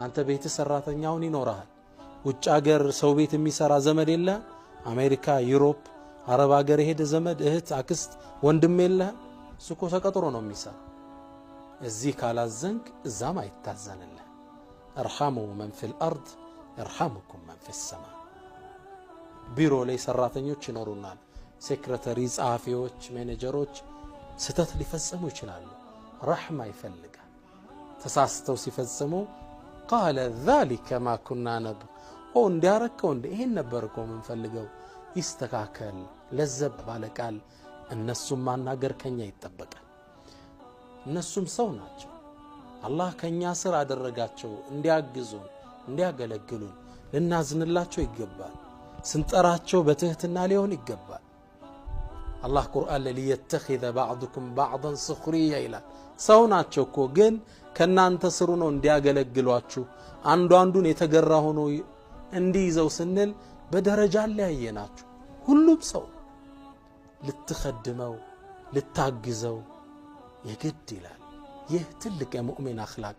አንተ ቤት ሰራተኛውን ይኖርሃል ውጭ ሀገር ሰው ቤት የሚሰራ ዘመድ የለ አሜሪካ ዩሮፕ አረብ ሀገር ሄደ ዘመድ እህት አክስት ወንድም የለ እሱኮ ተቀጥሮ ነው የሚሰራ እዚህ ካላዘንክ እዛም አይታዘንልህ ارحموا من في الارض يرحمكم من في السماء ቢሮ ላይ ሰራተኞች ይኖሩናል ሴክሬታሪ ጻፊዎች ማኔጀሮች ስተት ሊፈጽሙ ይችላሉ ረህማ ይፈልጋል ተሳስተው ሲፈጽሙ قال ذلك ما كنا نب እንዲያረከው ይሄን ነበርኮ ምን ፈልገው ይስተካከል ለዘብ ባለቃል እነሱም ማናገር ከኛ ይተበቃል እነሱም ሰው ናቸው አላህ ከኛ ስር አደረጋቸው እንዲያግዙን እንዲያገለግሉን ለናዝንላቸው ይገባል ስንጠራቸው በትህትና ሊሆን ይገባል አላህ ቁርአን ላይ يتخذ بعضكم بعضا سخريا ይላል ሰው ናቸው እኮ ግን ከናንተ ስሩ ነው እንዲያገለግሏችሁ አንዱ አንዱን የተገራ ሆኖ እንዲይዘው ስንል በደረጃ ላይ ያየናችሁ ሁሉም ሰው ልትخدመው ልታግዘው የግድ ይላል ይህ ትልቅ የሙእሚን አኽላቅ